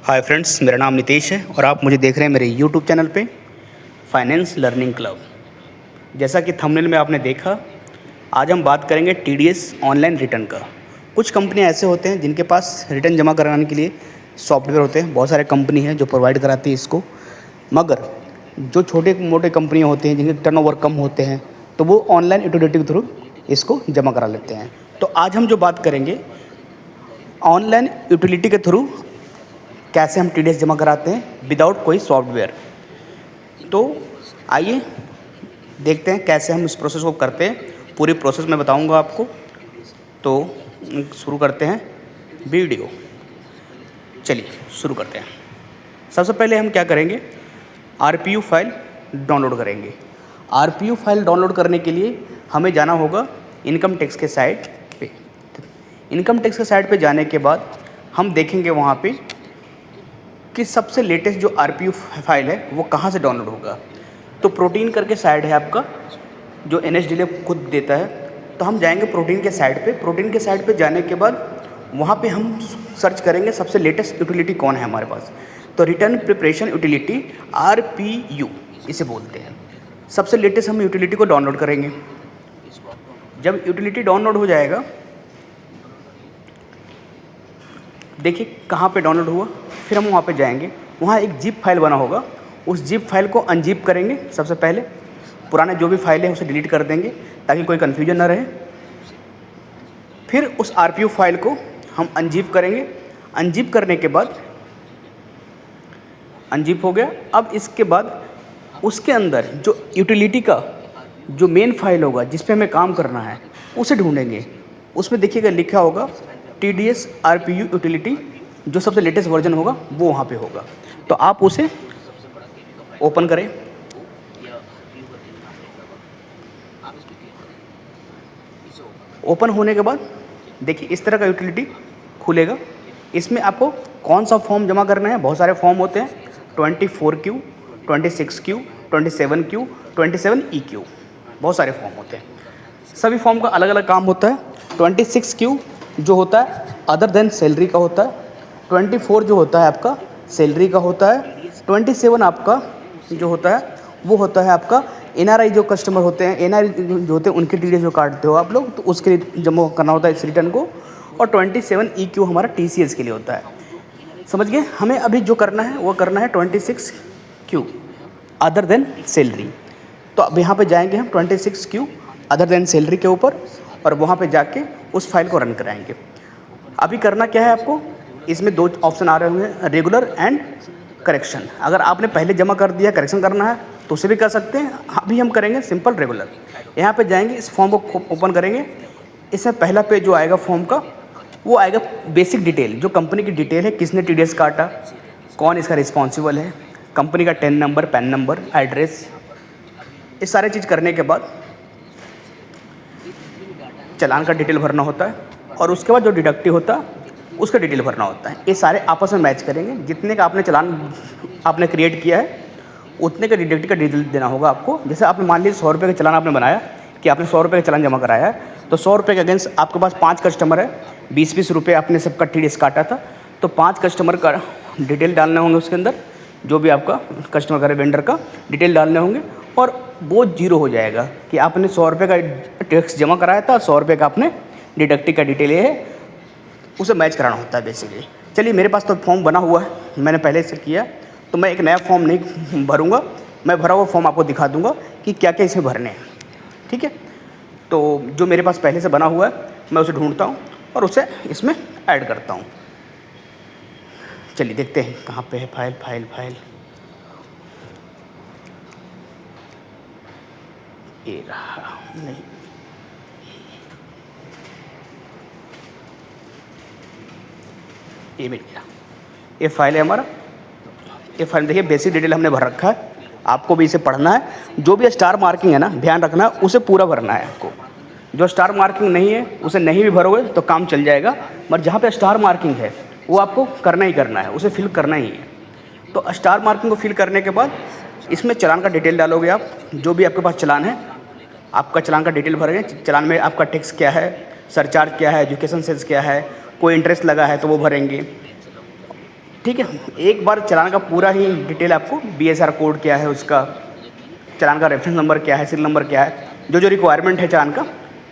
Hi friends, मेरा नाम नितेश है और आप मुझे देख रहे हैं मेरे यूट्यूब चैनल पे फाइनेंस लर्निंग क्लब। जैसा कि थंबनेल में आपने देखा, आज हम बात करेंगे टीडीएस ऑनलाइन रिटर्न का। कुछ कंपनियां ऐसे होते हैं जिनके पास रिटर्न जमा कराने के लिए सॉफ्टवेयर होते हैं। बहुत सारे कंपनी हैं जो प्रोवाइड कराती है इसको, मगर जो छोटे मोटे कंपनियाँ होती हैं जिनके टर्नओवर कम होते हैं तो वो ऑनलाइन यूटिलिटी के थ्रू इसको जमा करा लेते हैं। तो आज हम जो बात करेंगे ऑनलाइन यूटिलिटी के थ्रू कैसे हम टीडीएस जमा कराते हैं विदाउट कोई सॉफ्टवेयर। तो आइए देखते हैं कैसे हम इस प्रोसेस को करते हैं। पूरी प्रोसेस मैं बताऊंगा आपको। तो शुरू करते हैं वीडियो। चलिए शुरू करते हैं। सबसे पहले हम क्या करेंगे, आरपीयू फाइल डाउनलोड करेंगे। आरपीयू फाइल डाउनलोड करने के लिए हमें जाना होगा इनकम टैक्स के साइट पे। इनकम टैक्स के साइट पे जाने के बाद हम देखेंगे वहाँ पे कि सबसे लेटेस्ट जो आरपीयू फाइल है वो कहाँ से डाउनलोड होगा। तो प्रोटीन करके साइट है आपका, जो एनएसडीएल खुद देता है। तो हम जाएंगे प्रोटीन के साइट पे। प्रोटीन के साइट पे जाने के बाद वहाँ पे हम सर्च करेंगे सबसे लेटेस्ट यूटिलिटी कौन है हमारे पास। तो रिटर्न प्रिपरेशन यूटिलिटी आरपीयू इसे बोलते हैं। सबसे लेटेस्ट हम यूटिलिटी को डाउनलोड करेंगे। जब यूटिलिटी डाउनलोड हो जाएगा, देखिए कहाँ पे डाउनलोड हुआ, फिर हम वहाँ पे जाएंगे। वहाँ एक जिप फाइल बना होगा, उस जिप फाइल को अनजिप करेंगे। सबसे पहले पुराने जो भी फाइल है उसे डिलीट कर देंगे ताकि कोई कन्फ्यूजन ना रहे। फिर उस आरपीयू फाइल को हम अनजिप करेंगे। अनजिप करने के बाद अनजिप हो गया। अब इसके बाद उसके अंदर जो यूटिलिटी का जो मेन फाइल होगा जिस पे हमें काम करना है उसे ढूंढेंगे। उसमें देखिएगा लिखा होगा टीडीएस आरपीयू यूटिलिटी, जो सबसे लेटेस्ट वर्जन होगा वो वहाँ पे होगा। तो आप उसे ओपन करें। ओपन होने के बाद देखिए इस तरह का यूटिलिटी खुलेगा। इसमें आपको कौन सा फॉर्म जमा करना है, बहुत सारे फॉर्म होते हैं, 24Q, 26Q, 27Q, 27EQ, बहुत सारे फॉर्म होते हैं। सभी फॉर्म का अलग अलग काम होता है। 26Q जो होता है अदर देन सैलरी का होता है। 24 जो होता है आपका सैलरी का होता है। 27 आपका जो होता है वो होता है आपका एनआरआई जो कस्टमर होते हैं, एनआरआई जो होते हैं उनके टीडीएस जो काटते हो आप लोग, तो उसके लिए जमा करना होता है इस रिटर्न को। और 27EQ हमारा टीसीएस के लिए होता है। समझ गए। हमें अभी जो करना है वो करना है 26Q अदर देन सैलरी। तो अब यहाँ पे जाएंगे हम 26Q अदर देन सैलरी के ऊपर और वहाँ पे जाके उस फाइल को रन कराएंगे। अभी करना क्या है आपको, इसमें दो ऑप्शन आ रहे होंगे, रेगुलर एंड करेक्शन। अगर आपने पहले जमा कर दिया, करेक्शन करना है तो उसे भी कर सकते हैं। अभी हम करेंगे सिंपल रेगुलर। यहाँ पे जाएंगे, इस फॉर्म को ओपन करेंगे। इसमें पहला पेज जो आएगा फॉर्म का वो आएगा बेसिक डिटेल, जो कंपनी की डिटेल है, किसने टीडीएस काटा, कौन इसका रिस्पॉन्सिबल है, कंपनी का ten number, pan number, address. ये सारी चीज़ करने के बाद चालान का डिटेल भरना होता है और उसके बाद जो डिडक्टिव होता है उसका डिटेल भरना होता है। ये सारे आपस में मैच करेंगे। जितने का आपने चालान आपने क्रिएट किया है उतने का डिडक्टिव का डिटेल देना होगा आपको। जैसे आपने मान लीजिए 100 रुपये का चालान आपने बनाया कि आपने 100 रुपये का चालान जमा कराया है, तो 100 रुपये के अगेंस्ट आपके पास 5 कस्टमर है, 20-20 रुपये आपने सबका टीडीएस काटा था। तो 5 कस्टमर का डिटेल डालने होंगे उसके अंदर, जो भी आपका कस्टमर का वेंडर का डिटेल डालने होंगे और वो जीरो हो जाएगा कि आपने 100 रुपये का टैक्स जमा कराया था, 100 रुपये का आपने डिडक्टिव का डिटेल ये है, उसे मैच कराना होता है बेसिकली। चलिए मेरे पास तो फॉर्म बना हुआ है, मैंने पहले से किया, तो मैं एक नया फॉर्म नहीं भरूंगा। मैं भरा हुआ फॉर्म आपको दिखा दूंगा कि क्या क्या इसमें भरने हैं। ठीक है। तो जो मेरे पास पहले से बना हुआ है मैं उसे ढूंढता हूँ और उसे इसमें ऐड करता हूँ। चलिए देखते हैं कहाँ पे है फाइल। फाइल फाइल ये रहा, नहीं ये मिल गया। ये फाइल है हमारा। ये फाइल देखिए बेसिक डिटेल हमने भर रखा है। आपको भी इसे पढ़ना है। जो भी स्टार मार्किंग है ना, ध्यान रखना है, उसे पूरा भरना है आपको। जो स्टार मार्किंग नहीं है उसे नहीं भी भरोगे तो काम चल जाएगा, मगर जहाँ पे स्टार मार्किंग है वो आपको करना ही करना है, उसे फिल करना ही है। तो स्टार मार्किंग को फिल करने के बाद इसमें चालान का डिटेल डालोगे आप। जो भी आपके पास चालान है, आपका चालान का डिटेल भरेंगे। चालान में आपका टैक्स क्या है, सरचार्ज क्या है, एजुकेशन सेस क्या है, कोई इंटरेस्ट लगा है तो वो भरेंगे। ठीक है। एक बार चलान का पूरा ही डिटेल आपको BSR कोड क्या है, उसका चलान का रेफरेंस नंबर क्या है, सीरियल नंबर क्या है, जो जो रिक्वायरमेंट है चलान का,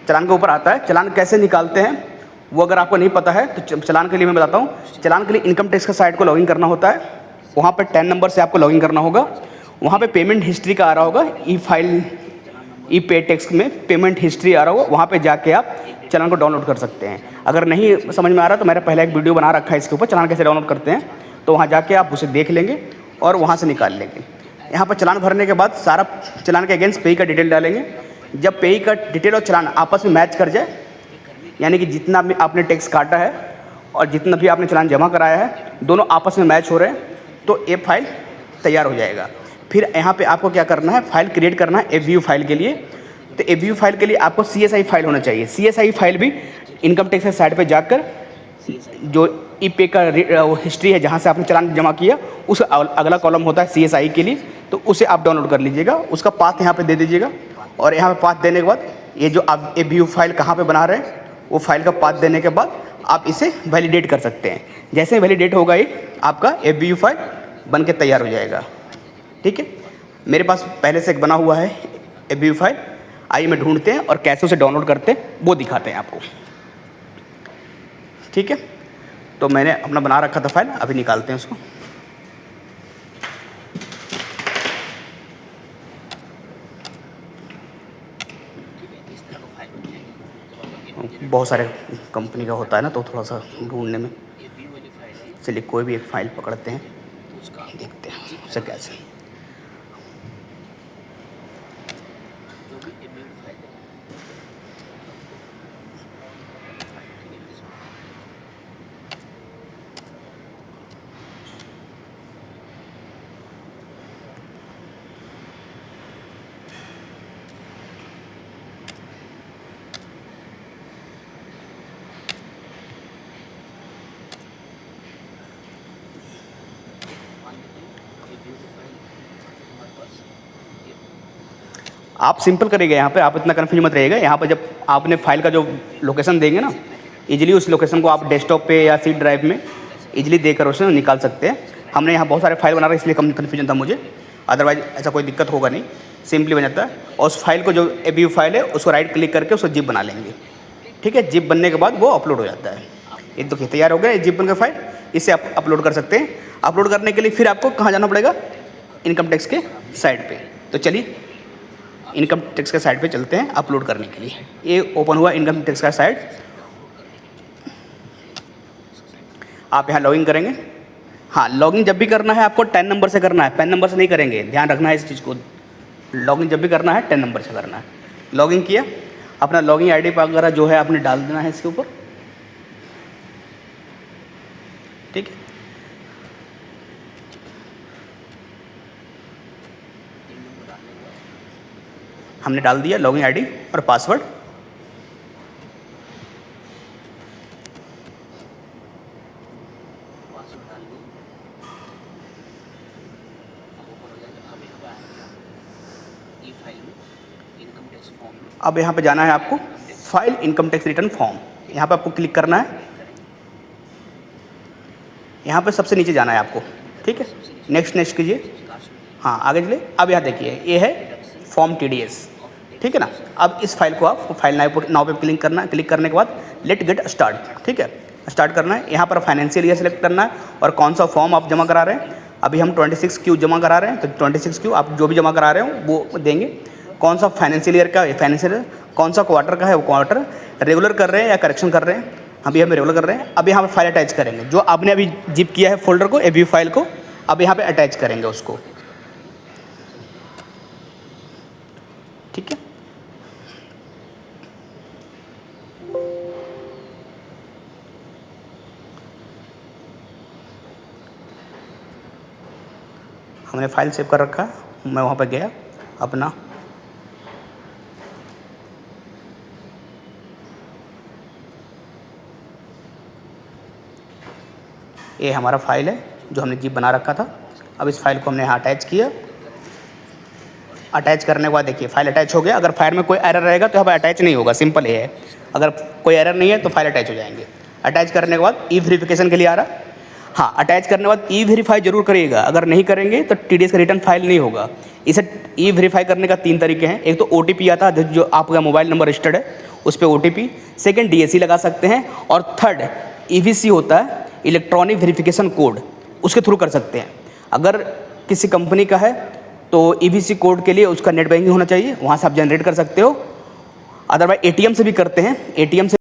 चलान के ऊपर आता है। चलान कैसे निकालते हैं वो अगर आपको नहीं पता है तो चलान के लिए मैं बताता हूँ। चलान के लिए इनकम टैक्स का साइट को लॉगिन करना होता है, वहाँ पर 10 नंबर से आपको लॉगिन करना होगा। वहाँ पे पेमेंट हिस्ट्री का आ रहा होगा, ई पे टैक्स में पेमेंट हिस्ट्री आ रहा होगा, वहाँ पे जाके आप चलान को डाउनलोड कर सकते हैं। अगर नहीं समझ में आ रहा तो मेरा पहले एक वीडियो बना रखा है इसके ऊपर, चलान कैसे डाउनलोड करते हैं, तो वहाँ जाके आप उसे देख लेंगे और वहाँ से निकाल लेंगे। यहाँ पर चलान भरने के बाद सारा चलान के अगेंस्ट पेई का डिटेल डालेंगे। जब पेई का डिटेल और चलान आपस में मैच कर जाए, यानी कि जितना भी आपने टैक्स काटा है और जितना भी आपने चलान जमा कराया है दोनों आपस में मैच हो रहे हैं, तो ये फाइल तैयार हो जाएगा। फिर यहाँ पे आपको क्या करना है, फाइल क्रिएट करना है AVU फाइल के लिए। तो AVU फाइल के लिए आपको CSI फाइल होना चाहिए। CSI फाइल भी इनकम टैक्स के साइट पे जाकर जो ई पे का हिस्ट्री है जहाँ से आपने चलान जमा किया, उस अगला कॉलम होता है CSI के लिए, तो उसे आप डाउनलोड कर लीजिएगा। उसका पाथ यहाँ पे दे दीजिएगा और यहाँ पे पाथ देने के बाद ये जो आप AVU फाइल कहाँ पे बना रहे हैं वो फाइल का पाथ देने के बाद आप इसे वैलिडेट कर सकते हैं। जैसे वैलिडेट होगा ये आपका AVU फाइल बन के तैयार हो जाएगा। ठीक है, मेरे पास पहले से एक बना हुआ है AVU फाइल, आइए मैं ढूंढते हैं और कैसे उसे डाउनलोड करते हैं वो दिखाते हैं आपको। ठीक है, तो मैंने अपना बना रखा था फाइल, अभी निकालते हैं उसको। बहुत सारे कंपनी का होता है ना, तो थोड़ा सा ढूंढने में, चलिए कोई भी एक फ़ाइल पकड़ते हैं, देखते हैं उसे कैसे। आप सिंपल करिएगा, यहाँ पे आप इतना कन्फ्यूज मत रहिएगा। यहाँ पर जब आपने फाइल का जो लोकेशन देंगे ना, इजीली उस लोकेशन को आप डेस्कटॉप पे या सी ड्राइव में इजीली देकर उसे निकाल सकते हैं। हमने यहाँ बहुत सारे फाइल बना रहे इसलिए कम कन्फ्यूजन था मुझे, अदरवाइज ऐसा कोई दिक्कत होगा नहीं, सिंपली बन जाता है। और उस फाइल को जो AVU फाइल है उसको राइट क्लिक करके उसको जिप बना लेंगे। ठीक है, जिप बनने के बाद वो अपलोड हो जाता है। ये देखिए तैयार हो गया, ये जिप बन का फाइल, इसे आप अपलोड कर सकते हैं। अपलोड करने के लिए फिर आपको कहाँ जाना पड़ेगा, इनकम टैक्स के साइट पे। तो चलिए इनकम टैक्स के साइट पे चलते हैं अपलोड करने के लिए। ये ओपन हुआ इनकम टैक्स का साइट, आप यहाँ लॉगिन करेंगे। हाँ, लॉगिन जब भी करना है आपको 10 नंबर से करना है, पेन नंबर से नहीं करेंगे, ध्यान रखना है इस चीज़ को। लॉगिन जब भी करना है 10 नंबर से करना है। लॉगिन किया, अपना लॉगिन ID वगैरह जो है आपने डाल देना है इसके ऊपर। ठीक है, हमने डाल दिया लॉगिन ID और पासवर्ड। अब यहाँ पे जाना है आपको file income tax return form, यहाँ पे आपको क्लिक करना है। यहाँ पे सबसे नीचे जाना है आपको। ठीक है, नेक्स्ट कीजिए। हाँ, आगे चलिए। अब यहाँ देखिए ये है फॉर्म TDS। ठीक है ना, अब इस फाइल को आप फाइल नाउ पे क्लिक करना है। क्लिक करने के बाद लेट गेट स्टार्ट। ठीक है, स्टार्ट करना है। यहाँ पर फाइनेंशियल ईयर सेलेक्ट करना है और कौन सा फॉर्म आप जमा करा रहे हैं। अभी हम 26Q जमा करा रहे हैं, तो 26Q आप जो भी जमा करा रहे हो वो देंगे। कौन सा फाइनेंशियल ईयर का, फाइनेंशियल कौन सा क्वार्टर का है वो क्वार्टर, रेगुलर कर रहे हैं या करेक्शन कर रहे हैं। अभी हम रेगुलर कर रहे हैं। अभी यहाँ पर फाइल अटैच करेंगे, जो आपने अभी जिप किया है फोल्डर को, AVU फाइल को, अब यहाँ पे अटैच करेंगे उसको। ठीक है, हमने फाइल सेव कर रखा है। मैं वहाँ पर गया अपना, ये हमारा फाइल है जो हमने जिप बना रखा था। अब इस फाइल को हमने यहाँ अटैच किया। अटैच करने के बाद देखिए फाइल अटैच हो गया। अगर फाइल में कोई एरर रहेगा तो यहाँ पर अटैच नहीं होगा, सिंपल ये है। अगर कोई एरर नहीं है तो फाइल अटैच हो जाएंगे। अटैच करने के बाद ई वेरिफिकेशन के लिए आ रहा है। हाँ, अटैच करने के बाद ई वेरीफाई जरूर करिएगा, अगर नहीं करेंगे तो टीडीएस का रिटर्न फाइल नहीं होगा। इसे ई वेरीफाई करने का 3 तरीके हैं। एक तो ओटीपी आता है, जो आपका मोबाइल नंबर रजिस्टर्ड है उस पर ओटीपी, सेकंड डीएससी लगा सकते हैं, और थर्ड ईवीसी होता है, इलेक्ट्रॉनिक वेरिफिकेशन कोड, उसके थ्रू कर सकते हैं। अगर किसी कंपनी का है तो ईवीसी कोड के लिए उसका नेट बैंकिंग होना चाहिए, वहाँ से आप जनरेट कर सकते हो। अदरवाइज एटीएम से भी करते हैं, एटीएम से